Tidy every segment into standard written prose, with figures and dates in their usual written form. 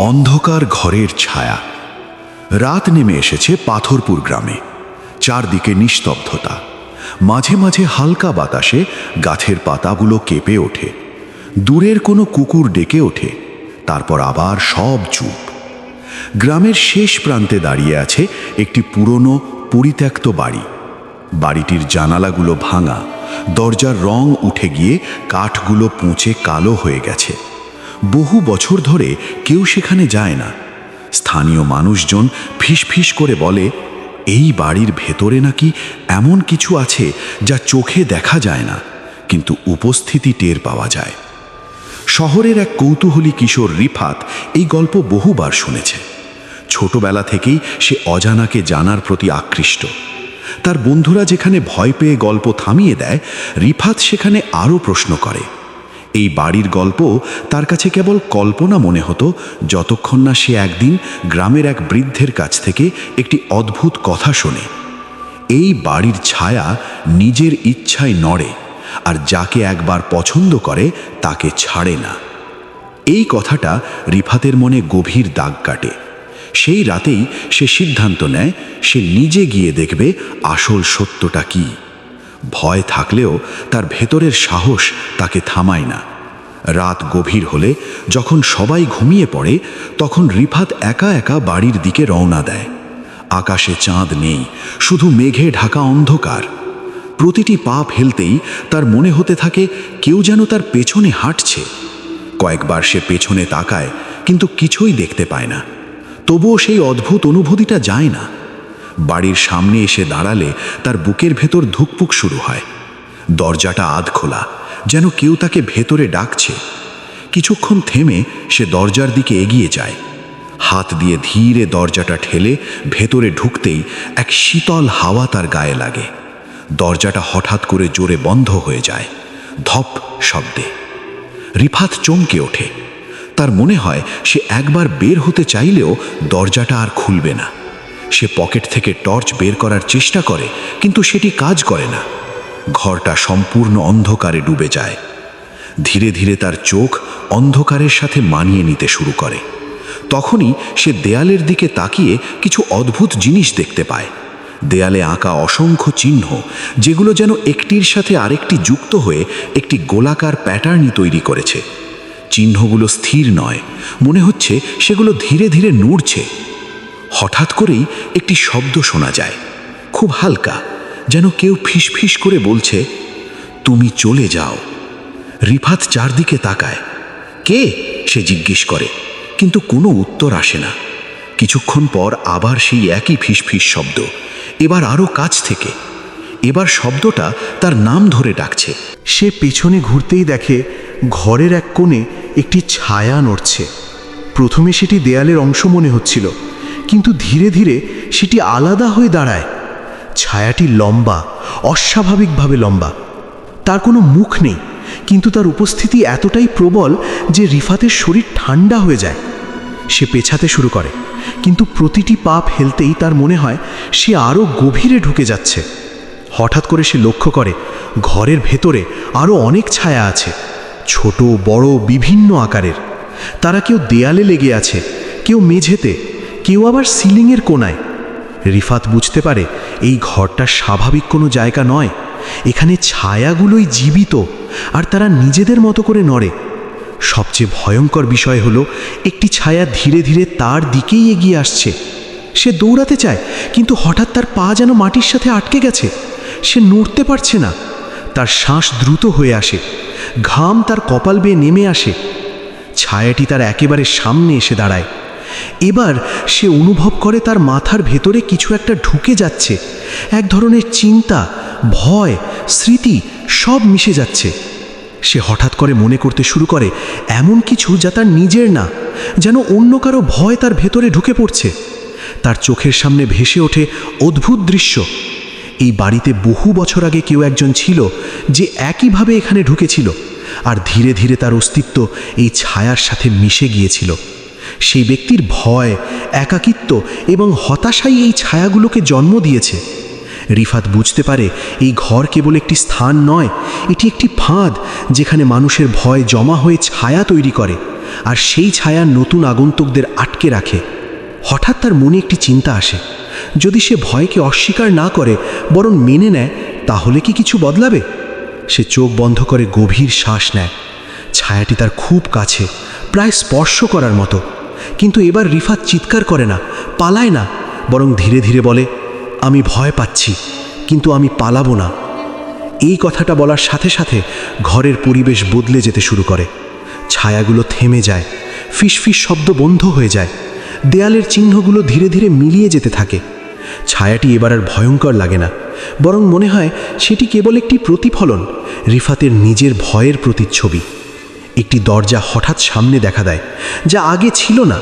অন্ধকার ঘরের ছায়া। রাত নেমে এসেছে পাথরপুর গ্রামে। চারদিকে নিস্তব্ধতা, মাঝে মাঝে হালকা বাতাসে গাছের পাতাগুলো কেঁপে ওঠে। দূরের কোনো কুকুর ডেকে ওঠে, তারপর আবার সব চুপ। গ্রামের শেষ প্রান্তে দাঁড়িয়ে আছে একটি পুরনো পরিত্যক্ত বাড়ি। বাড়িটির জানালাগুলো ভাঙা, দরজার রং উঠে গিয়ে কাঠগুলো পচে কালো হয়ে গেছে। বহু বছর ধরে কেউ সেখানে যায় না। স্থানীয় মানুষজন ফিসফিস করে বলে, এই বাড়ির ভেতরে নাকি এমন কিছু আছে যা চোখে দেখা যায় না, কিন্তু উপস্থিতি টের পাওয়া যায়। শহরের এক কৌতূহলী কিশোর রিফাত এই গল্প বহুবার শুনেছে। ছোটবেলা থেকেই সে অজানাকে জানার প্রতি আকৃষ্ট। তার বন্ধুরা যেখানে ভয় পেয়ে গল্প থামিয়ে দেয়, রিফাত সেখানে আরও প্রশ্ন করে। এই বাড়ির গল্প তার কাছে কেবল কল্পনা মনে হতো, যতক্ষণ না সে একদিন গ্রামের এক বৃদ্ধের কাছ থেকে একটি অদ্ভুত কথা শোনে। এই বাড়ির ছায়া নিজের ইচ্ছায় নড়ে, আর যাকে একবার পছন্দ করে তাকে ছাড়ে না। এই কথাটা রিফাতের মনে গভীর দাগ কাটে। সেই রাতেই সে সিদ্ধান্ত নেয় সে নিজে গিয়ে দেখবে আসল সত্যটা কি। ভয় থাকলেও তার ভেতরের সাহস তাকে থামায় না। রাত গভীর হলে, যখন সবাই ঘুমিয়ে পড়ে, তখন রিফাত একা একা বাড়ির দিকে রওনা দেয়। আকাশে চাঁদ নেই, শুধু মেঘে ঢাকা অন্ধকার। প্রতিটি পা ফেলতেই তার মনে হতে থাকে কেউ যেন তার পেছনে হাঁটছে। কয়েকবার সে পেছনে তাকায়, কিন্তু কিছুই দেখতে পায় না। তবুও সেই অদ্ভুত অনুভূতিটা যায় না। বাড়ির সামনে এসে দাঁড়ালে তার বুকের ভেতর ধুকপুক শুরু হয়। দরজাটা আধ খোলা, যেন কেউ তাকে ভেতরে ডাকছে। কিছুক্ষণ থেমে সে দরজার দিকে এগিয়ে যায়। হাত দিয়ে ধীরে দরজাটা ঠেলে ভেতরে ঢুকতেই এক শীতল হাওয়া তার গায়ে লাগে। দরজাটা হঠাৎ করে জোরে বন্ধ হয়ে যায়, ধপ শব্দে। রিফাত চমকে ওঠে। তার মনে হয় সে একবার বের হতে চাইলেও দরজাটা আর খুলবে না। সে পকেট থেকে টর্চ বের করার চেষ্টা করে, কিন্তু সেটি কাজ করে না। ঘরটা সম্পূর্ণ অন্ধকারে ডুবে যায়। ধীরে ধীরে তার চোখ অন্ধকারের সাথে মানিয়ে নিতে শুরু করে। তখনই সে দেয়ালের দিকে তাকিয়ে কিছু অদ্ভুত জিনিস দেখতে পায়। দেয়ালে আঁকা অসংখ্য চিহ্ন, যেগুলো যেন একটির সাথে আরেকটি যুক্ত হয়ে একটি গোলাকার প্যাটার্নই তৈরি করেছে। চিহ্নগুলো স্থির নয়, মনে হচ্ছে সেগুলো ধীরে ধীরে নড়ছে। হঠাৎ করেই একটি শব্দ শোনা যায়, খুব হালকা, যেন কেউ ফিসফিস করে বলছে, তুমি চলে যাও। রিফাত চারদিকে তাকায়। কে, সে জিজ্ঞেস করে, কিন্তু কোনো উত্তর আসে না। কিছুক্ষণ পর আবার সেই একই ফিসফিস শব্দ, এবার আরও কাছ থেকে। এবার শব্দটা তার নাম ধরে ডাকছে। সে পেছনে ঘুরতেই দেখে ঘরের এক কোণে একটি ছায়া নড়ছে। প্রথমে সেটি দেয়ালের অংশ মনে হচ্ছিল, কিন্তু ধীরে ধীরে সেটি আলাদা হয়ে দাঁড়ায়। ছায়াটি লম্বা, অস্বাভাবিকভাবে লম্বা। তার কোনো মুখ নেই, কিন্তু তার উপস্থিতি এতটাই প্রবল যে রিফাতের শরীর ঠান্ডা হয়ে যায়। সে পেছাতে শুরু করে, কিন্তু প্রতিটি পা ফেলতেই তার মনে হয় সে আরও গভীরে ঢুকে যাচ্ছে। হঠাৎ করে সে লক্ষ্য করে ঘরের ভেতরে আরও অনেক ছায়া আছে, ছোট বড় বিভিন্ন আকারের। তারা কেউ দেয়ালে লেগে আছে, কেউ মেঝেতে, কেউ আবার সিলিংয়ের কোণায়। রিফাত বুঝতে পারে এই ঘরটা স্বাভাবিক কোনো জায়গা নয়। এখানে ছায়াগুলোই জীবিত, আর তারা নিজেদের মতো করে নড়ে। সবচেয়ে ভয়ঙ্কর বিষয় হলো, একটি ছায়া ধীরে ধীরে তার দিকেই এগিয়ে আসছে। সে দৌড়াতে চায়, কিন্তু হঠাৎ তার পা যেন মাটির সাথে আটকে গেছে। সে নড়তে পারছে না। তার শ্বাস দ্রুত হয়ে আসে, ঘাম তার কপাল বেয়ে নেমে আসে। ছায়াটি তার একেবারে সামনে এসে দাঁড়ায়। এবার সে অনুভব করে তার মাথার ভেতরে কিছু একটা ঢুকে যাচ্ছে। এক ধরনের চিন্তা, ভয়, স্মৃতি সব মিশে যাচ্ছে। সে হঠাৎ করে মনে করতে শুরু করে এমন কিছু যা তার নিজের না, যেন অন্য কারো ভয় তার ভেতরে ঢুকে পড়ছে। তার চোখের সামনে ভেসে ওঠে অদ্ভুত দৃশ্য। এই বাড়িতে বহু বছর আগে কেউ একজন ছিল যে একইভাবে এখানে ঢুকেছিল, আর ধীরে ধীরে তার অস্তিত্ব এই ছায়ার সাথে মিশে গিয়েছিল। সেই ব্যক্তির ভয়, একাকিত্ব এবং হতাশাই এই ছায়াগুলোকে জন্ম দিয়েছে। রিফাত বুঝতে পারে এই ঘর কেবল একটি স্থান নয়, এটি একটি ফাঁদ, যেখানে মানুষের ভয় জমা হয়ে ছায়া তৈরি করে, আর সেই ছায়া নতুন আগন্তুকদের আটকে রাখে। হঠাৎ তার মনে একটি চিন্তা আসে, যদি সে ভয়কে অস্বীকার না করে বরং মেনে নেয়, তাহলে কি কিছু বদলাবে? সে চোখ বন্ধ করে গভীর শ্বাস নেয়। ছায়াটি তার খুব কাছে, প্রায় স্পর্শ করার মতো। কিন্তু এবার রিফাত চিৎকার করে না, পালায় না, বরং ধীরে ধীরে বলে, আমি ভয় পাচ্ছি, কিন্তু আমি পালাবো না। এই কথাটা বলার সাথে সাথে ঘরের পরিবেশ বদলে যেতে শুরু করে। ছায়াগুলো থেমে যায়, ফিসফিস শব্দ বন্ধ হয়ে যায়, দেয়ালের চিহ্নগুলো ধীরে ধীরে মিলিয়ে যেতে থাকে। ছায়াটি এবার আর ভয়ঙ্কর লাগে না, বরং মনে হয় সেটি কেবল একটি প্রতিফলন, রিফাতের নিজের ভয়ের প্রতিচ্ছবি। একটি দরজা হঠাৎ সামনে দেখা দেয়, যা আগে ছিল না।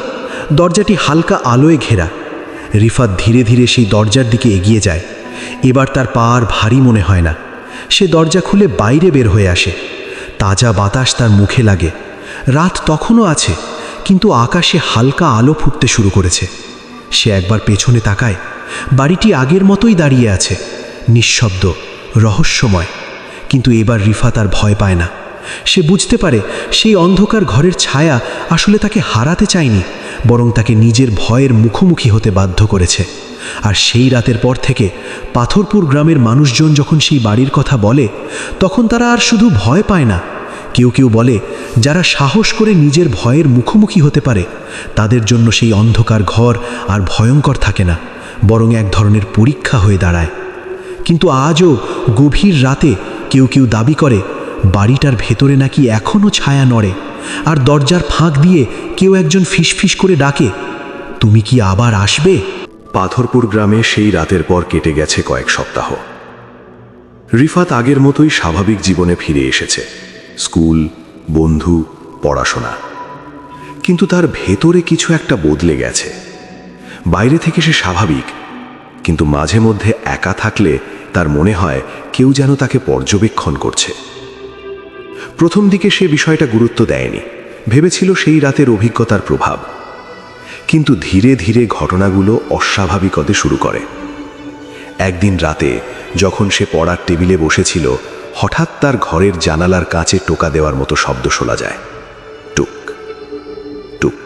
দরজাটি হালকা আলোয় ঘেরা। রিফাত ধীরে ধীরে সেই দরজার দিকে এগিয়ে যায়। এবার তার পা আর ভারী মনে হয় না। সে দরজা খুলে বাইরে বের হয়ে আসে। তাজা বাতাস তার মুখে লাগে। রাত তখনও আছে, কিন্তু আকাশে হালকা আলো ফুটতে শুরু করেছে। সে একবার পেছনে তাকায়। বাড়িটি আগের মতোই দাঁড়িয়ে আছে, নিঃশব্দ, রহস্যময়। কিন্তু এবার রিফাত আর ভয় পায় না। সে বুঝতে পারে সেই অন্ধকার ঘরের ছায়া আসলে তাকে হারাতে চায়নি, বরং তাকে নিজের ভয়ের মুখোমুখি হতে বাধ্য করেছে। আর সেই রাতের পর থেকে পাথরপুর গ্রামের মানুষজন যখন সেই বাড়ির কথা বলে, তখন তারা আর শুধু ভয় পায় না। কেউ কেউ বলে, যারা সাহস করে নিজের ভয়ের মুখোমুখি হতে পারে, তাদের জন্য সেই অন্ধকার ঘর আর ভয়ঙ্কর থাকে না, বরং এক ধরনের পরীক্ষা হয়ে দাঁড়ায়। কিন্তু আজও গভীর রাতে কেউ কেউ দাবি করে, বাড়িটার ভেতরে নাকি এখনও ছায়া নড়ে, আর দরজার ফাঁক দিয়ে কেউ একজন ফিসফিস করে ডাকে, তুমি কি আবার আসবে? পাথরপুর গ্রামে সেই রাতের পর কেটে গেছে কয়েক সপ্তাহ। রিফাত আগের মতোই স্বাভাবিক জীবনে ফিরে এসেছে, স্কুল, বন্ধু, পড়াশোনা। কিন্তু তার ভেতরে কিছু একটা বদলে গেছে। বাইরে থেকে সে স্বাভাবিক, কিন্তু মাঝে মধ্যে একা থাকলে তার মনে হয় কেউ যেন তাকে পর্যবেক্ষণ করছে। প্রথম দিকে সে বিষয়টা গুরুত্ব দেয়নি, ভেবেছিল সেই রাতের অভিজ্ঞতার প্রভাব। কিন্তু ধীরে ধীরে ঘটনাগুলো অস্বাভাবিক হতে শুরু করে। একদিন রাতে যখন সে পড়ার টেবিলে বসেছিল, হঠাৎ তার ঘরের জানালার কাঁচে টোকা দেওয়ার মতো শব্দ শোনা যায়, টুক টুক।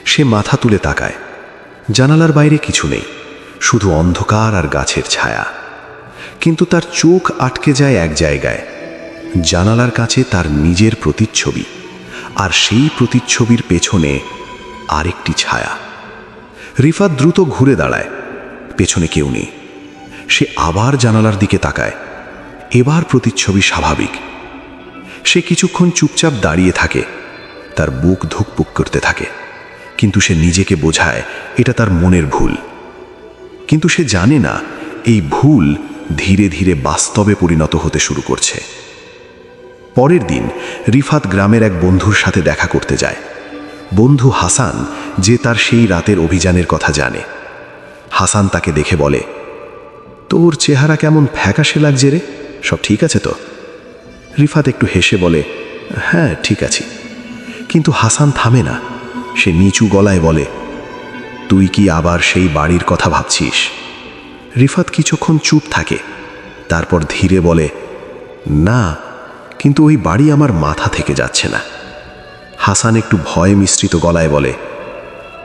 সে মাথা তুলে তাকায়। জানালার বাইরে কিছু নেই, শুধু অন্ধকার আর গাছের ছায়া। কিন্তু তার চোখ আটকে যায় এক জায়গায়, জানালার কাছে তার নিজের প্রতিচ্ছবি, আর সেই প্রতিচ্ছবির পেছনে আরেকটি ছায়া। রিফাত দ্রুত ঘুরে দাঁড়ায়, পেছনে কেউ নেই। সে আবার জানালার দিকে তাকায়, এবার প্রতিচ্ছবি স্বাভাবিক। সে কিছুক্ষণ চুপচাপ দাঁড়িয়ে থাকে, তার বুক ধুকপুক করতে থাকে। কিন্তু সে নিজেকে বোঝায় এটা তার মনের ভুল। কিন্তু সে জানে না এই ভুল ধীরে ধীরে বাস্তবে পরিণত হতে শুরু করছে। পরের দিন রিফাত গ্রামের এক বন্ধুর সাথে দেখা করতে যায়। বন্ধু হাসান, যে তার সেই রাতের অভিযানের কথা জানে। হাসান তাকে দেখে বলে, তোর চেহারা কেমন ফ্যাকাশে লাগছে রে, সব ঠিক আছে তো? রিফাত একটু হেসে বলে, হ্যাঁ ঠিক আছি। কিন্তু হাসান থামে না। সে নিচু গলায় বলে, তুই কি আবার সেই বাড়ির কথা ভাবছিস? রিফাত কিছুক্ষণ চুপ থাকে, তারপর ধীরে বলে, না, কিন্তু ওই বাড়ি আমার মাথা থেকে যাচ্ছে না। হাসান একটু ভয় মিশ্রিত গলায় বলে,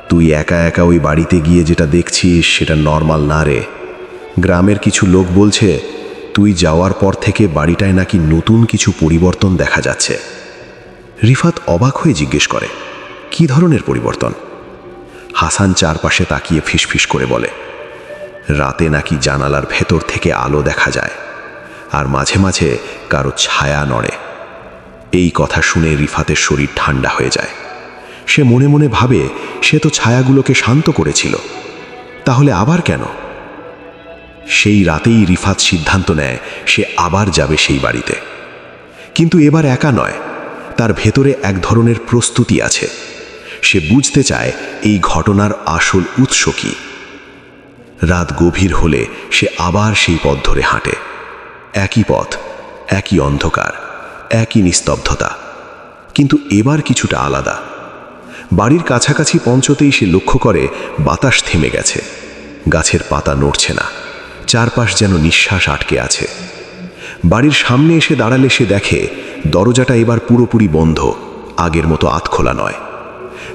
তুই একা একা ওই বাড়িতে গিয়ে যেটা দেখছিস সেটা নর্মাল না রে। গ্রামের কিছু লোক বলছে তুই যাওয়ার পর থেকে বাড়িটায় নাকি নতুন কিছু পরিবর্তন দেখা যাচ্ছে। রিফাত অবাক হয়ে জিজ্ঞেস করে, কি ধরনের পরিবর্তন? হাসান চারপাশে তাকিয়ে ফিসফিস করে বলে, রাতে নাকি জানালার ভেতর থেকে আলো দেখা যায়, আর মাঝে মাঝে কারো ছায়া নড়ে। এই কথা শুনে রিফাতের শরীর ঠান্ডা হয়ে যায়। সে মনে মনে ভাবে, সে তো ছায়াগুলোকে শান্ত করেছিল, তাহলে আবার কেন? সেই রাতেই রিফাত সিদ্ধান্ত নেয় সে আবার যাবে সেই বাড়িতে। কিন্তু এবার একা নয়, তার ভেতরে এক ধরনের প্রস্তুতি আছে। সে বুঝতে চায় এই ঘটনার আসল উৎস কি। রাত গভীর হলে সে আবার সেই পথ ধরে হাঁটে। একই পথ, একই অন্ধকার, একই নিস্তব্ধতা, কিন্তু এবার কিছুটা আলাদা। বাড়ির কাছাকাছি পৌঁছতেই সে লক্ষ্য করে বাতাস থেমে গেছে, গাছের পাতা নড়ছে না, চারপাশ যেন নিঃশ্বাস আটকে আছে। বাড়ির সামনে এসে দাঁড়ালে সে দেখে দরজাটা এবার পুরোপুরি বন্ধ, আগের মতো আতখোলা নয়।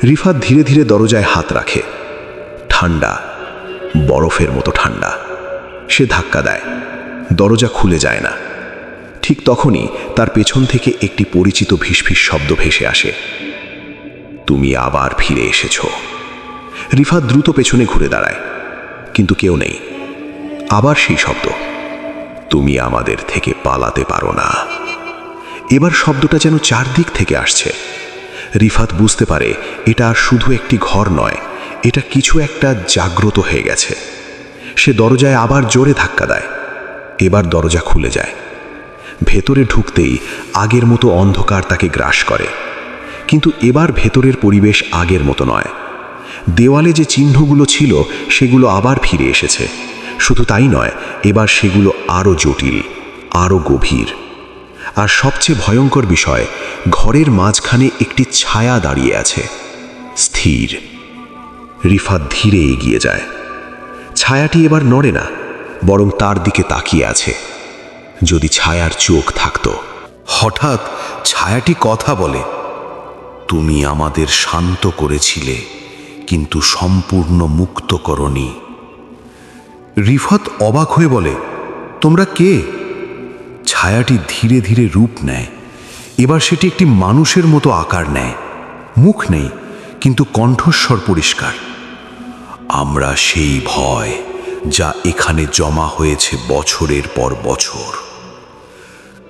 রিফাত ধীরে ধীরে দরজায় হাত রাখে। ঠান্ডা, বরফের মতো ঠান্ডা। সে ধাক্কা দেয়, দরজা খুলে যায় না। ঠিক তখনই তার পেছন থেকে একটি পরিচিত ফিসফিস শব্দ ভেসে আসে। তুমি আবার ফিরে এসেছ। রিফাত দ্রুত পেছনে ঘুরে দাঁড়ায়, কিন্তু কেউ নেই। আবার সেই শব্দ, তুমি আমাদের থেকে পালাতে পারো না। এবার শব্দটা যেন চারদিক থেকে আসছে। রিফাত বুঝতে পারে এটা আর শুধু একটি ঘর নয়, এটা কিছু একটা জাগ্রত হয়ে গেছে। সে দরজায় আবার জোরে ধাক্কা দেয়। এবার দরজা খুলে যায়। ভেতরে ঢুকতেই আগের মতো অন্ধকার তাকে গ্রাস করে, কিন্তু এবার ভেতরের পরিবেশ আগের মতো নয়। দেওয়ালে যে চিহ্নগুলো ছিল সেগুলো আবার ফিরে এসেছে। শুধু তাই নয়, এবার সেগুলো আরও জটিল, আরও গভীর। আর সবচেয়ে ভয়ঙ্কর বিষয়, ঘরের মাঝখানে একটি ছায়া দাঁড়িয়ে আছে, স্থির। রিফাত ধীরে এগিয়ে যায়। ছায়াটি এবার নড়ে না, বরং তার দিকে তাকিয়ে আছে। যদি ছায়ার চোখ থাকত। হঠাৎ ছায়াটি কথা বলে, তুমি আমাদের শান্ত করেছিলে, কিন্তু সম্পূর্ণ মুক্ত করনি। রিফাত অবাক হয়ে বলে, তোমরা কে? ছায়াটি ধীরে ধীরে রূপ নেয়। এবার সেটি একটি মানুষের মতো আকার নেয়। মুখ নেই, কিন্তু কণ্ঠস্বর পরিষ্কার। আমরা সেই ভয় যা এখানে জমা হয়েছে বছরের পর বছর।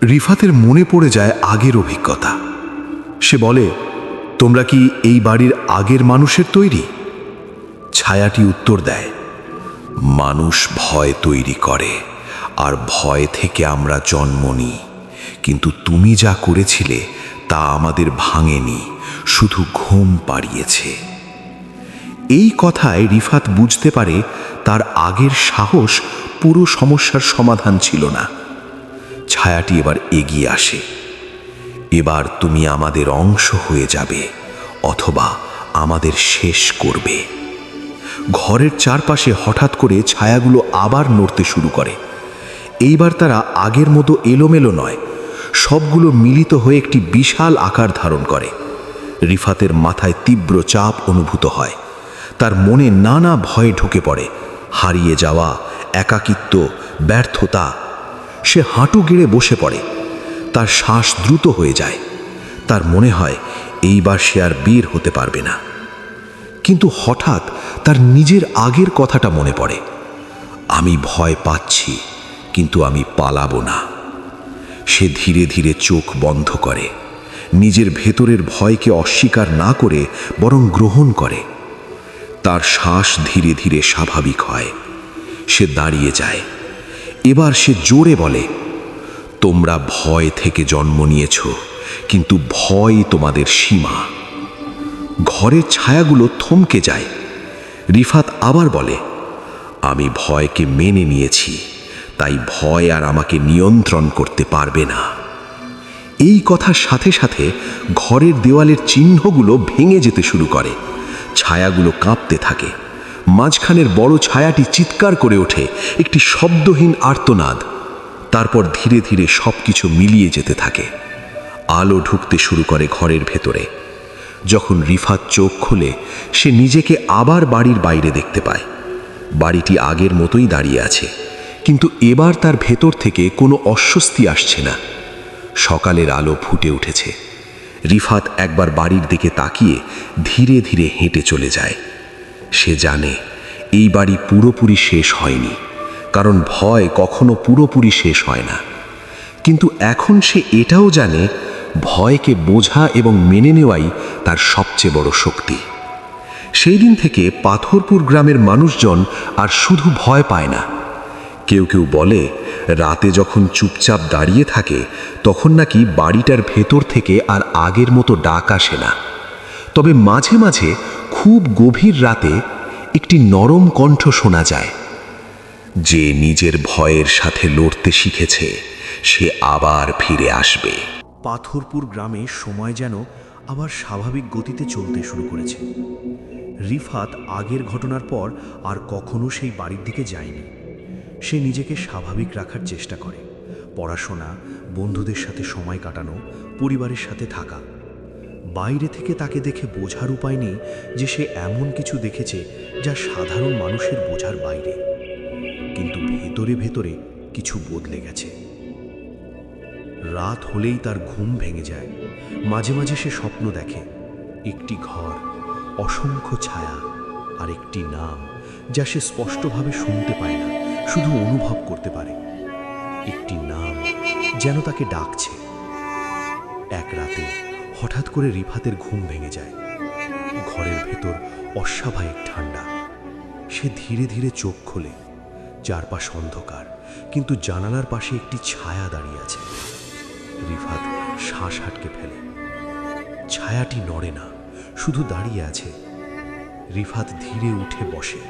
রিফাতের মনে পড়ে যায় আগের অভিজ্ঞতা। সে বলে, তোমরা কি এই বাড়ির আগের মানুষের তৈরি? ছায়াটি উত্তর দেয়, মানুষ ভয় তৈরি করে, আর ভয় থেকে আমরা জন্ম নিই। কিন্তু তুমি যা করেছিলে তা আমাদের ভাঙেনি, শুধু ঘুম পাড়িয়েছে। এই কথায় রিফাত বুঝতে পারে তার আগের সাহস পুরো সমস্যার সমাধান ছিল না। ছায়াটি এবার এগিয়ে আসে। এবার তুমি আমাদের অংশ হয়ে যাবে, অথবা আমাদের শেষ করবে। ঘরের চারপাশে হঠাৎ করে ছায়াগুলো আবার নড়তে শুরু করে। এইবার তারা আগের মতো এলোমেলো নয়, সবগুলো মিলিত হয়ে একটি বিশাল আকার ধারণ করে। রিফাতের মাথায় তীব্র চাপ অনুভূত হয়। তার মনে নানা ভয়ে ঢুকে পড়ে, হারিয়ে যাওয়া, একাকিত্ব, ব্যর্থতা। সে হাঁটু গেড়ে বসে পড়ে। তার শ্বাস দ্রুত হয়ে যায়। তার মনে হয় এইবার সে আর বের হতে পারবে না। কিন্তু হঠাৎ তার নিজের আগের কথাটা মনে পড়ে, আমি ভয় পাচ্ছি, কিন্তু আমি পালাবো না। সে ধীরে ধীরে চোখ বন্ধ করে, নিজের ভেতরের ভয়কে অস্বীকার না করে বরং গ্রহণ করে। তার শ্বাস ধীরে ধীরে স্বাভাবিক হয়। সে দাঁড়িয়ে যায়। এবার সে জোরে বলে, তোমরা ভয় থেকে জন্ম নিয়েছ, কিন্তু ভয় তোমাদের সীমা। ঘরের ছায়াগুলো থমকে যায়। রিফাত আবার বলে, আমি ভয়কে মেনে নিয়েছি, তাই ভয় আর আমাকে নিয়ন্ত্রণ করতে পারবে না। এই কথার সাথে সাথে ঘরের দেওয়ালের চিহ্নগুলো ভেঙে যেতে শুরু করে। ছায়াগুলো কাঁপতে থাকে। মাঝখানের বড় ছায়াটি চিৎকার করে ওঠে, একটি শব্দহীন আর্তনাদ। তারপর ধীরে ধীরে সবকিছু মিলিয়ে যেতে থাকে। আলো ঢুকতে শুরু করে ঘরের ভেতরে। যখন রিফাত চোখ খোলে, সে নিজেকে আবার বাড়ির বাইরে দেখতে পায়। বাড়িটি আগের মতোই দাঁড়িয়ে আছে, কিন্তু এবার তার ভেতর থেকে কোনো অস্বস্তি আসছে না। সকালের আলো ফুটে উঠেছে। রিফাত একবার বাড়ির দিকে তাকিয়ে ধীরে ধীরে হেঁটে চলে যায়। সে জানে এই বাড়ি পুরোপুরি শেষ হয়নি, কারণ ভয় কখনো পুরোপুরি শেষ হয় না। কিন্তু এখন সে এটাও জানে, ভয়কে বোঝা এবং মেনে নেওয়াই তার সবচেয়ে বড় শক্তি। সেই দিন থেকে পাথরপুর গ্রামের মানুষজন আর শুধু ভয় পায় না। কেউ কেউ বলে, রাতে যখন চুপচাপ দাঁড়িয়ে থাকে তখন নাকি বাড়িটার ভেতর থেকে আর আগের মতো ডাক আসে না। তবে মাঝে মাঝে খুব গভীর রাতে একটি নরম কণ্ঠ শোনা যায়, যে নিজের ভয়ের সাথে লড়তে শিখেছে সে আবার ফিরে আসবে। পাথরপুর গ্রামে সময় যেন আবার স্বাভাবিক গতিতে চলতে শুরু করেছে। রিফাত আগের ঘটনার পর আর কখনো সেই বাড়ির দিকে যায়নি। সে নিজেকে স্বাভাবিক রাখার চেষ্টা করে, পড়াশোনা, বন্ধুদের সাথে সময় কাটানো, পরিবারের সাথে থাকা। বাইরে থেকে তাকে দেখে বোঝার উপায় নেই যে সে এমন কিছু দেখেছে যা সাধারণ মানুষের বোঝার বাইরে, কিন্তু ভেতরে ভেতরে কিছু বদলে গেছে। রাত হলেই তার ঘুম ভেঙে যায়। মাঝে মাঝে সে স্বপ্ন দেখে, একটি ঘর, অসংখ্য ছায়া আর একটি নাম যা সে স্পষ্টভাবে শুনতে পায় না, শুধু অনুভব করতে পারে। একটি নাম যেন তাকে ডাকছে। এক রাতে হঠাৎ করে রিফাতের ঘুম ভেঙে যায়। ঘরের ভেতর অস্বাভাবিক ঠান্ডা। সে ধীরে ধীরে চোখ খোলে। চারপাশ অন্ধকার, কিন্তু জানালার পাশে একটি ছায়া দাঁড়িয়ে আছে। রিফাত শ্বাস আটকে ফেলে। ছায়াটি নড়ে না, শুধু দাঁড়িয়ে আছে। রিফাত ধীরে উঠে বসে।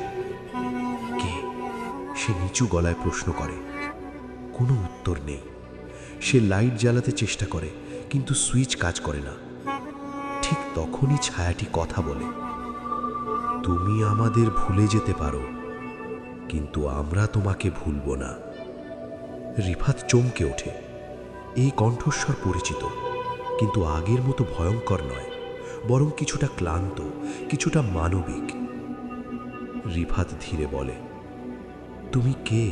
কে? সে নিচু গলায় প্রশ্ন করে। কোনো উত্তর নেই। সে লাইট জ্বালাতে চেষ্টা করে, কিন্তু সুইচ কাজ করে না। ঠিক তখনই ছায়াটি কথা বলে, তুমি আমাদের ভুলে যেতে পারো, কিন্তু আমরা তোমাকে ভুলব না। রিফাত চমকে ওঠে। এই কণ্ঠস্বর পরিচিত, কিন্তু আগের মতো ভয়ঙ্কর নয়, বরং কিছুটা ক্লান্ত, কিছুটা মানবিক। রিফাত ধীরে বলে, তুমি কে?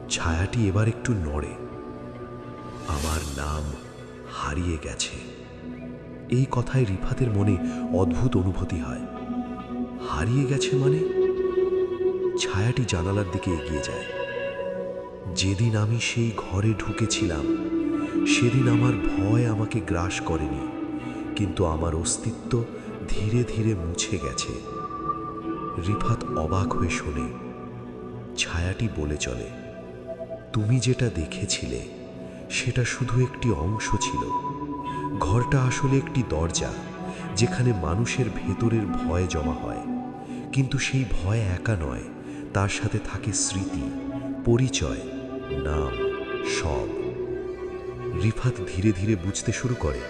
ছায়াটি এবার একটু নড়ে। আমার নাম হারিয়ে গেছে। এই কথায় রিফাতের মনে অদ্ভুত অনুভূতি হয়। হারিয়ে গেছে মানে? ছায়াটি জানালার দিকে এগিয়ে যায়। যেদিন আমি সেই ঘরে ঢুকেছিলাম, সেদিন আমার ভয় আমাকে গ্রাস করেনি, কিন্তু আমার অস্তিত্ব ধীরে ধীরে মুছে গেছে। রিফাত অবাক হয়ে শোনে। ছায়াটি বলে চলে, তুমি যেটা দেখেছিলে সেটা শুধু একটি অংশ ছিল। ঘরটা আসলে একটি দরজা, যেখানে মানুষের ভেতরের ভয় জমা হয়। কিন্তু সেই ভয় একা নয়, তার সাথে থাকে স্মৃতি, পরিচয়, নাম, সব। রিফাত ধীরে ধীরে বুঝতে শুরু করে,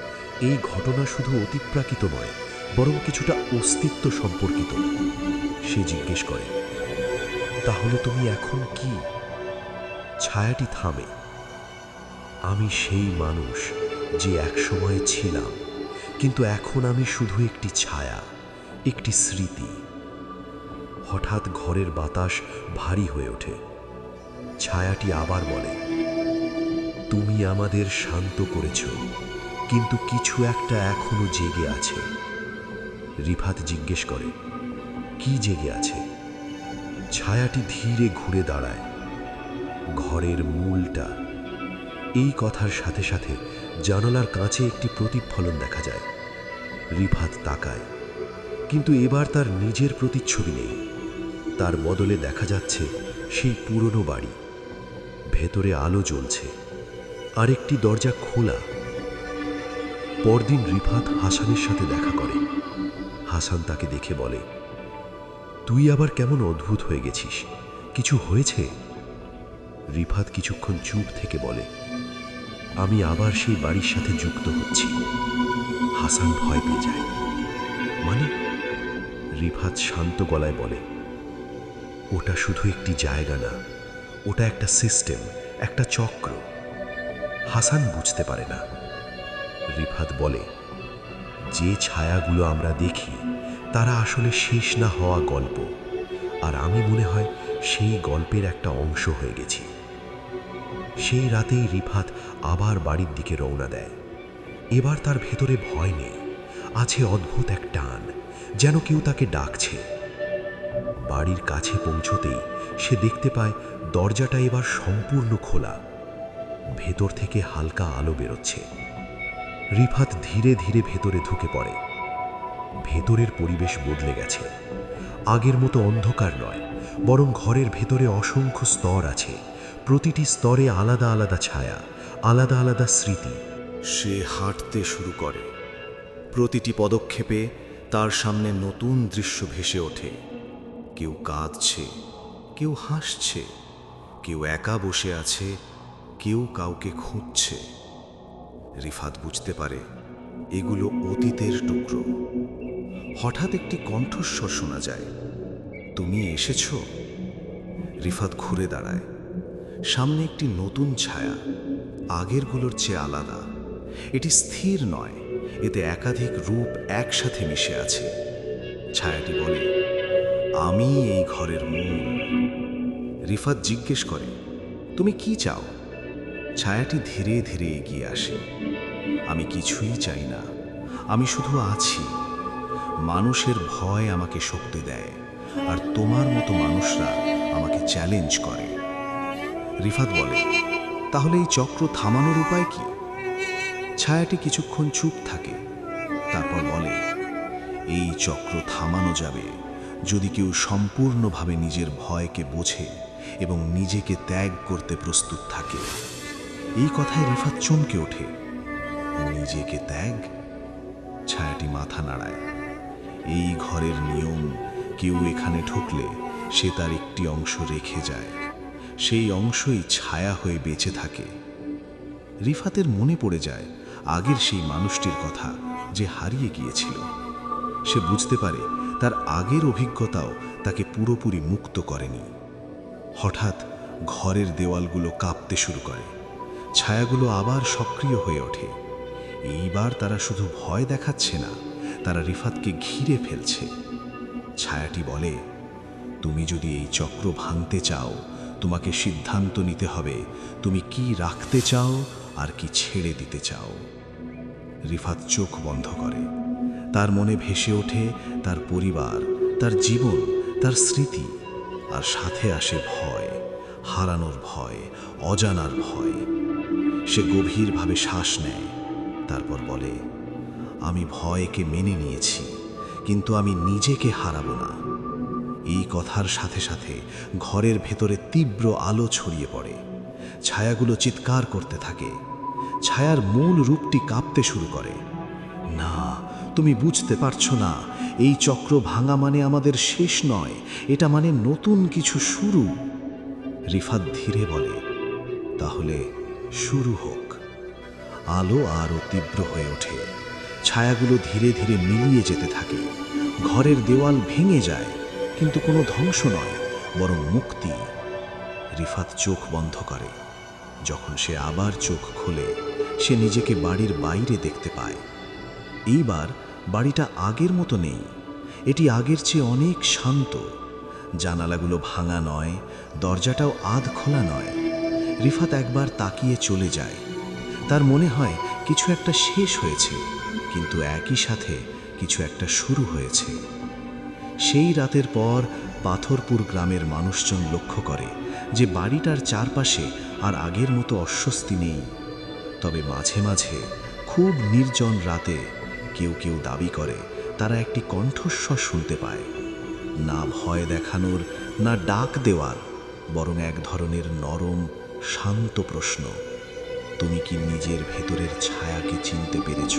এই ঘটনা শুধু অতিপ্রাকৃত নয়, বরং কিছুটা অস্তিত্ব সম্পর্কিত। সে জিজ্ঞেস করে, তাহলে তুমি এখন কি? ছায়াটি থামে। আমি সেই মানুষ যে একসময় ছিলাম, কিন্তু এখন আমি শুধু একটি ছায়া, একটি স্মৃতি। হঠাৎ ঘরের বাতাস ভারী হয়ে ওঠে। ছায়াটি আবার বলে, তুমি আমাদের শান্ত করেছ, কিন্তু কিছু একটা এখনো জেগে আছে। রিফাত জিজ্ঞেস করে, কি জেগে আছে? ছায়াটি ধীরে ঘুরে দাঁড়ায়। ঘরের মূলটা। এই কথার সাথে সাথে জানালার কাছে একটি প্রতিফলন দেখা যায়। রিফাত তাকায়, কিন্তু এবার তার নিজের প্রতিচ্ছবি নেই। তার বদলে দেখা যাচ্ছে সেই পুরনো বাড়ি। ভেতরে আলো জ্বলছে, আরেকটি দরজা খোলা। পরদিন রিফাত হাসানের সাথে দেখা করে। হাসান তাকে দেখে বলে, তুই আবার কেমন অদ্ভুত হয়ে গেছিস, কিছু হয়েছে? রিফাত কিছুক্ষণ চুপ থেকে বলে, আমি আবার সেই বাড়ির সাথে যুক্ত হচ্ছি। হাসান ভয় পেয়ে যায়। মানে? রিফাত শান্ত গলায় বলে, ওটা শুধু একটি জায়গা না, ওটা একটা সিস্টেম, একটা চক্র। হাসান বুঝতে পারে না। রিফাত বলে, যে ছায়াগুলো আমরা দেখি তারা আসলে শেষ না হওয়া গল্প, আর আমি মনে হয় সেই গল্পের একটা অংশ হয়ে গেছি। সেই রাতেই রিফাত আবার বাড়ির দিকে রওনা দেয়। এবার তার ভেতরে ভয় নেই, আছে অদ্ভুত এক টান, যেন কেউ তাকে ডাকছে। বাড়ির কাছে পৌঁছতেই সে দেখতে পায় দরজাটা এবার সম্পূর্ণ খোলা। ভেতর থেকে হালকা আলো বেরোচ্ছে। রিফাত ধীরে ধীরে ভেতরে ঢুকে পড়ে। ভেতরের পরিবেশ বদলে গেছে। আগের মতো অন্ধকার নয়, বরং ঘরের ভেতরে অসংখ্য স্তর আছে। প্রতিটি স্তরে আলাদা আলাদা ছায়া, আলাদা আলাদা স্মৃতি। সে হাঁটতে শুরু করে। প্রতিটি পদক্ষেপে তার সামনে নতুন দৃশ্য ভেসে ওঠে। কেউ কাঁদছে, কেউ হাসছে, কেউ একা বসে আছে, কেউ কাউকে খুঁজছে। রিফাত বুঝতে পারে এগুলো অতীতের টুকরো। হঠাৎ একটি কণ্ঠস্বর শোনা যায়, তুমি এসেছো? রিফাত ঘুরে দাঁড়ায়। সামনে একটি নতুন ছায়া, আগেরগুলোর চেয়ে আলাদা। এটি স্থির নয়, এতে একাধিক রূপ একসাথে মিশে আছে। ছায়াটি বলে, আমি এই ঘরের মূল। রিফাত জিজ্ঞেস করে, তুমি কি চাও? ছায়াটি ধীরে ধীরে এগিয়ে আসে। আমি কিছুই চাই না, আমি শুধু আছি। মানুষের ভয় আমাকে শক্তি দেয়, আর তোমার মতো মানুষরা আমাকে চ্যালেঞ্জ করে। রিফাত বলে, তাহলে এই চক্র থামানোর উপায় কি? ছায়াটি কিছুক্ষণ চুপ থাকে, তারপর বলে, এই চক্র থামানো যাবে যদি কেউ সম্পূর্ণভাবে নিজের ভয়কে বোঝে এবং নিজেকে ত্যাগ করতে প্রস্তুত থাকে। এই কথায় রিফাত চমকে ওঠে। নিজেকে ত্যাগ? ছায়াটি মাথা নাড়ায়। এই ঘরের নিয়ম, কেউ এখানে ঢুকলে সে তার একটি অংশ রেখে যায়, সেই অংশই ছায়া হয়ে বেঁচে থাকে। রিফাতের মনে পড়ে যায় আগের সেই মানুষটির কথা যে হারিয়ে গিয়েছিল। সে বুঝতে পারে তার আগের অভিজ্ঞতাও তাকে পুরোপুরি মুক্ত করেনি। হঠাৎ ঘরের দেওয়ালগুলো কাঁপতে শুরু করে, ছায়াগুলো আবার সক্রিয় হয়ে ওঠে। এইবার তারা শুধু ভয় দেখাচ্ছে না, তারা রিফাতকে ঘিরে ফেলছে। ছায়াটি বলে, তুমি যদি এই চক্র ভাঙতে চাও, তোমাকে সিদ্ধান্ত নিতে হবে তুমি কি রাখতে চাও আর কি ছেড়ে দিতে চাও। রিফাত চোখ বন্ধ করে। তার মনে ভেসে ওঠে তার পরিবার, তার জীবন, তার স্মৃতি, আর সাথে আসে ভয়, হারানোর ভয়, অজানার ভয়। সে গভীরভাবে শ্বাস নেয়, তারপর বলে, আমি ভয়কে মেনে নিয়েছি, কিন্তু আমি নিজেকে হারাবো না। এই কথার সাথে সাথে ঘরের ভেতরে তীব্র আলো ছড়িয়ে পড়ে। ছায়াগুলো চিৎকার করতে থাকে। ছায়ার মূল রূপটি কাঁপতে শুরু করে। না, তুমি বুঝতে পারছো না, এই চক্র ভাঙা মানে আমাদের শেষ নয়, এটা মানে নতুন কিছু শুরু। রিফাত ধীরে বলে, তাহলে শুরু হোক। আলো আরও তীব্র হয়ে ওঠে। ছায়াগুলো ধীরে ধীরে মিলিয়ে যেতে থাকে। ঘরের দেওয়াল ভেঙে যায়, কিন্তু কোনো ধ্বংস নয়, বরং মুক্তি। রিফাত চোখ বন্ধ করে। যখন সে আবার চোখ খোলে, সে নিজেকে বাড়ির বাইরে দেখতে পায়। এইবার বাড়িটা আগের মতো নেই, এটি আগের চেয়ে অনেক শান্ত। জানালাগুলো ভাঙা নয়, দরজাটাও আধ খোলা নয়। রিফাত একবার তাকিয়ে চলে যায়। তার মনে হয় কিছু একটা শেষ হয়েছে, কিন্তু একই সাথে কিছু একটা শুরু হয়েছে। সেই রাতের পর পাথরপুর গ্রামের মানুষজন লক্ষ্য করে যে বাড়িটার চারপাশে আর আগের মতো অস্বস্তি নেই। তবে মাঝে মাঝে খুব নির্জন রাতে কেউ কেউ দাবি করে তারা একটি কণ্ঠস্বর শুনতে পায়। না ভয় দেখানোর, না ডাক দেওয়ার, বরং এক ধরনের নরম, শান্ত প্রশ্ন, তুমি কি নিজের ভেতরের ছায়াকে চিনতে পেরেছ?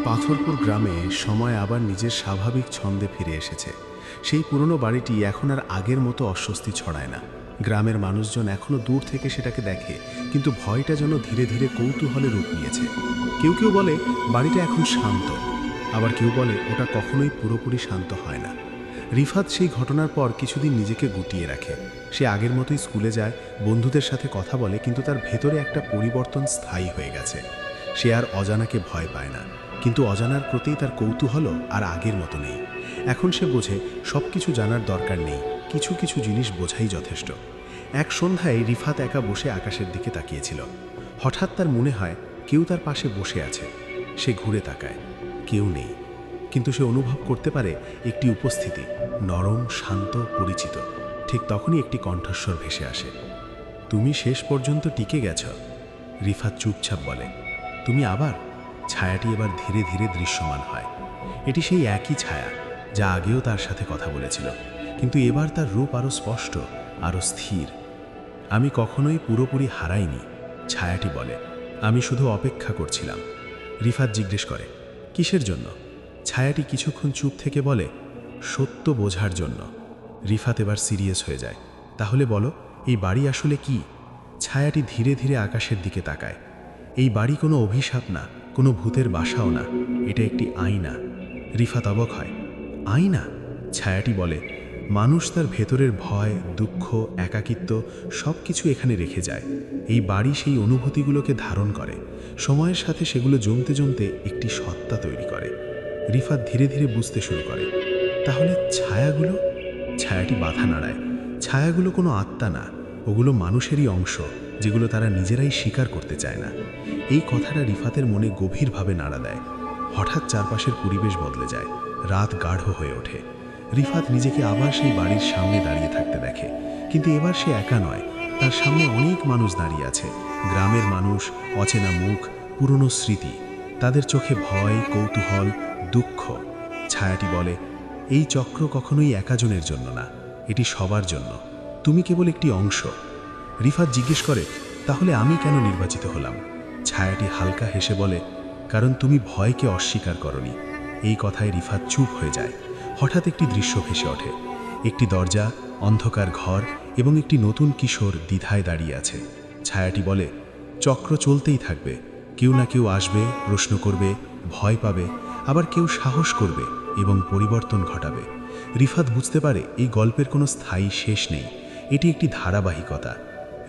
পাথরপুর গ্রামে সময় আবার নিজের স্বাভাবিক ছন্দে ফিরে এসেছে। সেই পুরনো বাড়িটি এখন আর আগের মতো অস্বস্তি ছড়ায় না। গ্রামের মানুষজন এখনো দূর থেকে সেটাকে দেখে, কিন্তু ভয়টা যেন ধীরে ধীরে কৌতূহলে রূপ নিয়েছে। কেউ কেউ বলে বাড়িটা এখন শান্ত, আবার কেউ বলে ওটা কখনোই পুরোপুরি শান্ত হয় না। রিফাত সেই ঘটনার পর কিছুদিন নিজেকে গুটিয়ে রাখে। সে আগের মতোই স্কুলে যায়, বন্ধুদের সাথে কথা বলে, কিন্তু তার ভেতরে একটা পরিবর্তন স্থায়ী হয়ে গেছে। সে আর অজানাকে ভয় পায় না, কিন্তু অজানার প্রতি তার কৌতূহলও আর আগের মতো নেই। এখন সে বোঝে সব কিছু জানার দরকার নেই, কিছু কিছু জিনিস বোঝাই যথেষ্ট। এক সন্ধ্যায় রিফাত একা বসে আকাশের দিকে তাকিয়েছিল। হঠাৎ তার মনে হয় কেউ তার পাশে বসে আছে। সে ঘুরে তাকায়, কেউ নেই, কিন্তু সে অনুভব করতে পারে একটি উপস্থিতি, নরম, শান্ত, পরিচিত। ঠিক তখনই একটি কণ্ঠস্বর ভেসে আসে, তুমি শেষ পর্যন্ত টিকে গেছ। রিফাত চুপচাপ বলে, তুমি আবার? ছায়াটি এবার ধীরে ধীরে দৃশ্যমান হয়। এটি সেই একই ছায়া যা আগেও তার সাথে কথা বলেছিল, কিন্তু এবার তার রূপ আরও স্পষ্ট, আরও স্থির। আমি কখনোই পুরোপুরি হারাইনি, ছায়াটি বলে, আমি শুধু অপেক্ষা করছিলাম। রিফাত জিজ্ঞেস করে, কিসের জন্য? ছায়াটি কিছুক্ষণ চুপ থেকে বলে, সত্য বোঝার জন্য। রিফাত এবার সিরিয়াস হয়ে যায়, তাহলে বলো, এই বাড়ি আসলে কি? ছায়াটি ধীরে ধীরে আকাশের দিকে তাকায়। এই বাড়ি কোনো অভিশাপ না, কোনো ভূতের বাসাও না, এটা একটি আয়না। রিফাত অবাক হয়, আয়না? ছায়াটি বলে, মানুষ তার ভেতরের ভয়, দুঃখ, একাকিত্ব সব কিছু এখানে রেখে যায়। এই বাড়ি সেই অনুভূতিগুলোকে ধারণ করে, সময়ের সাথে সেগুলো জমতে জমতে একটি সত্তা তৈরি করে। রিফাত ধীরে ধীরে বুঝতে শুরু করে, তাহলে ছায়াগুলো? ছায়াটি মাথা নাড়ায়। ছায়াগুলো কোনো আত্মা না, ওগুলো মানুষেরই অংশ, যেগুলো তারা নিজেরাই স্বীকার করতে চায় না। এই কথাটা রিফাতের মনে গভীরভাবে নাড়া দেয়। হঠাৎ চারপাশের পরিবেশ বদলে যায়, রাত গাঢ় হয়ে ওঠে। রিফাত নিজেকে আবার সেই বাড়ির সামনে দাঁড়িয়ে থাকতে দেখে, কিন্তু এবার সে একা নয়, তার সামনে অনেক মানুষ দাঁড়িয়ে আছে। গ্রামের মানুষ, অচেনা মুখ, পুরনো স্মৃতি, তাদের চোখে ভয়, কৌতূহল, দুঃখ। ছায়াটি বলে, এই চক্র কখনোই একাজনের জন্য না, এটি সবার জন্য। তুমি কেবল একটি অংশ। রিফাত জিজ্ঞেস করে, তাহলে আমি কেন নির্বাচিত হলাম? ছায়াটি হালকা হেসে বলে, কারণ তুমি ভয়কে অস্বীকার করনি। এই কথায় রিফাত চুপ হয়ে যায়। হঠাৎ একটি দৃশ্য ভেসে ওঠে। একটি দরজা, অন্ধকার ঘর এবং একটি নতুন কিশোর দ্বিধায় দাঁড়িয়ে আছে। ছায়াটি বলে, চক্র চলতেই থাকবে, কেউ না কেউ আসবে, প্রশ্ন করবে, ভয় পাবে, আবার কেউ সাহস করবে এবং পরিবর্তন ঘটাবে। রিফাত বুঝতে পারে এই গল্পের কোনো স্থায়ী শেষ নেই, এটি একটি ধারাবাহিকতা।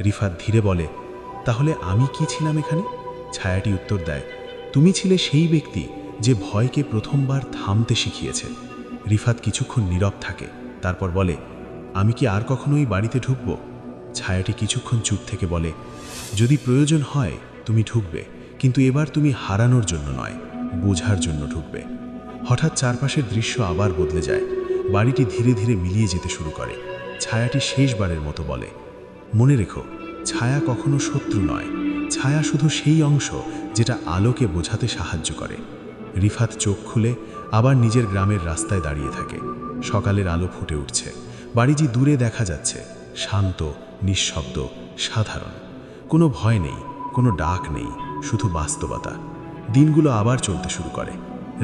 রিফাত ধীরে বলে, তাহলে আমি কি ছিলাম এখানে? ছায়াটি উত্তর দেয়, তুমি ছিলে সেই ব্যক্তি যে ভয়কে প্রথমবার থামতে শিখিয়েছে। রিফাত কিছুক্ষণ নীরব থাকে, তারপর বলে, আমি কি আর কখনোই বাড়িতে ঢুকব? ছায়াটি কিছুক্ষণ চুপ থেকে বলে, যদি প্রয়োজন হয় তুমি ঢুকবে, কিন্তু এবার তুমি হারানোর জন্য নয়, বোঝার জন্য ঢুকবে। হঠাৎ চারপাশের দৃশ্য আবার বদলে যায়। বাড়িটি ধীরে ধীরে মিলিয়ে যেতে শুরু করে। ছায়াটি শেষবারের মতো বলে, মনে রেখো, ছায়া কখনো শত্রু নয়, ছায়া শুধু সেই অংশ যেটা আলোকে বোঝাতে সাহায্য করে। রিফাত চোখ খুলে আবার নিজের গ্রামের রাস্তায় দাঁড়িয়ে থাকে। সকালের আলো ফুটে উঠছে, বাড়িটি দূরে দেখা যাচ্ছে, শান্ত, নিঃশব্দ, সাধারণ। কোনো ভয় নেই, কোনো ডাক নেই, শুধু বাস্তবতা। দিনগুলো আবার চলতে শুরু করে।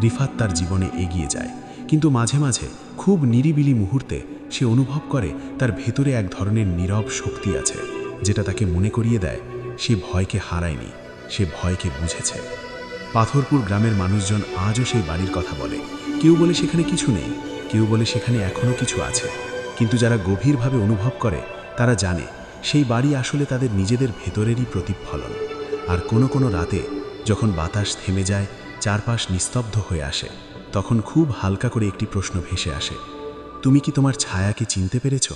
রিফাত তার জীবনে এগিয়ে যায়, কিন্তু মাঝে মাঝে খুব নিরিবিলি মুহূর্তে সে অনুভব করে তার ভেতরে এক ধরনের নীরব শক্তি আছে, যেটা তাকে মনে করিয়ে দেয় সে ভয়কে হারায়নি, সে ভয়কে বুঝেছে। পাথরপুর গ্রামের মানুষজন আজও সেই বাড়ির কথা বলে। কেউ বলে সেখানে কিছু নেই, কেউ বলে সেখানে এখনও কিছু আছে। কিন্তু যারা গভীরভাবে অনুভব করে তারা জানে সেই বাড়ি আসলে তাদের নিজেদের ভেতরেরই প্রতিফলন। আর কোনো কোনো রাতে যখন বাতাস থেমে যায়, চারপাশ নিস্তব্ধ হয়ে আসে, তখন খুব হালকা করে একটি প্রশ্ন ভেসে আসে, তুমি কি তোমার ছায়াকে চিনতে পেরেছো?